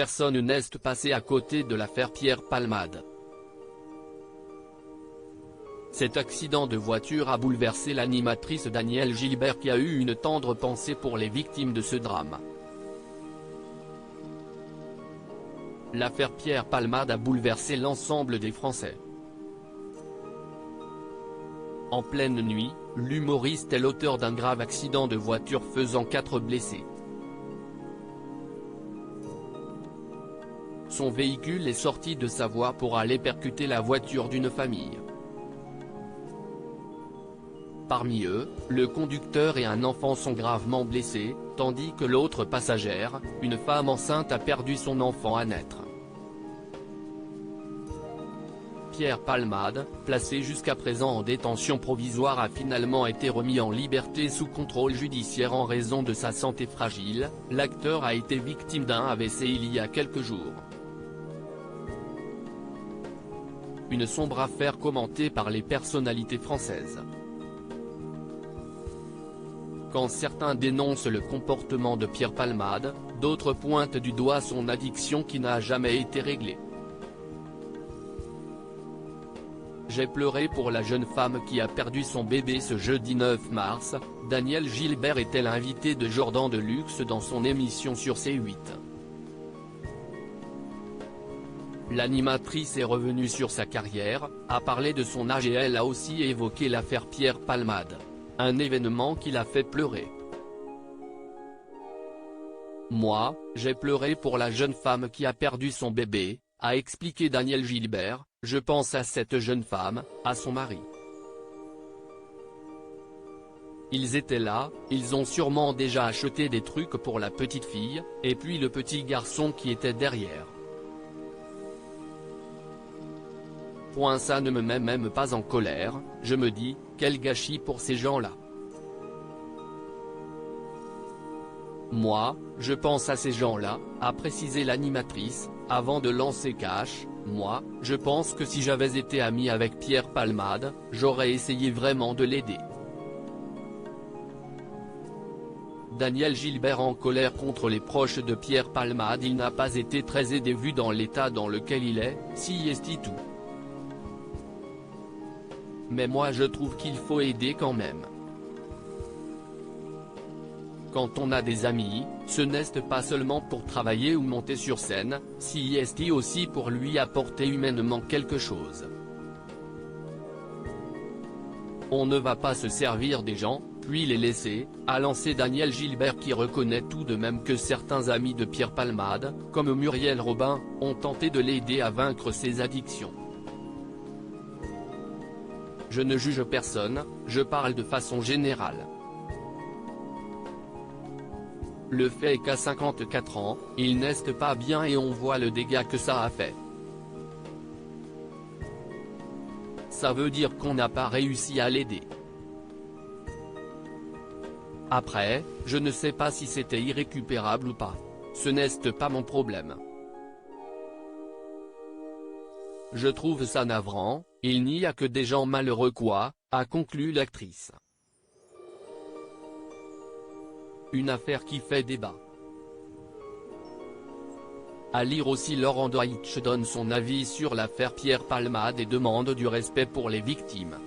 personne n'est passée à côté de l'affaire Pierre Palmade. Cet accident de voiture a bouleversé l'animatrice Danielle Gilbert qui a eu une tendre pensée pour les victimes de ce drame. L'affaire Pierre Palmade a bouleversé l'ensemble des Français. En pleine nuit, l'humoriste est l'auteur d'un grave accident de voiture faisant 4 blessés. Son véhicule est sorti de sa voie pour aller percuter la voiture d'une famille. Parmi eux, le conducteur et un enfant sont gravement blessés, tandis que l'autre passagère, une femme enceinte, a perdu son enfant à naître. Pierre Palmade, placé jusqu'à présent en détention provisoire, a finalement été remis en liberté sous contrôle judiciaire en raison de sa santé fragile. L'acteur a été victime d'un AVC il y a quelques jours. Une sombre affaire commentée par les personnalités françaises. Quand certains dénoncent le comportement de Pierre Palmade, d'autres pointent du doigt son addiction qui n'a jamais été réglée. J'ai pleuré pour la jeune femme qui a perdu son bébé ce jeudi 9 mars, Danielle Gilbert était l'invitée de Jordan Deluxe dans son émission sur C8. L'animatrice est revenue sur sa carrière, a parlé de son âge et elle a aussi évoqué l'affaire Pierre Palmade. Un événement qui l'a fait pleurer. Moi, j'ai pleuré pour la jeune femme qui a perdu son bébé, a expliqué Danielle Gilbert. Je pense à cette jeune femme, à son mari. Ils étaient là, ils ont sûrement déjà acheté des trucs pour la petite fille, et puis le petit garçon qui était derrière. Ça ne me met même pas en colère, je me dis, quel gâchis pour ces gens-là. Moi, je pense à ces gens-là, a précisé l'animatrice, avant de lancer cash. Moi, je pense que si j'avais été ami avec Pierre Palmade, j'aurais essayé vraiment de l'aider. Danielle Gilbert en colère contre les proches de Pierre Palmade. Il n'a pas été très aidé vu dans l'état dans lequel il est, si est tout. Mais moi je trouve qu'il faut aider quand même. Quand on a des amis, ce n'est pas seulement pour travailler ou monter sur scène, si est aussi pour lui apporter humainement quelque chose. On ne va pas se servir des gens, puis les laisser, a lancé Danielle Gilbert qui reconnaît tout de même que certains amis de Pierre Palmade, comme Muriel Robin, ont tenté de l'aider à vaincre ses addictions. Je ne juge personne, je parle de façon générale. Le fait est qu'à 54 ans, il n'est pas bien et on voit le dégât que ça a fait. Ça veut dire qu'on n'a pas réussi à l'aider. Après, je ne sais pas si c'était irrécupérable ou pas. Ce n'est pas mon problème. Je trouve ça navrant, il n'y a que des gens malheureux quoi, a conclu l'actrice. Une affaire qui fait débat. À lire aussi, Laurent Deutsch donne son avis sur l'affaire Pierre Palmade et demande du respect pour les victimes.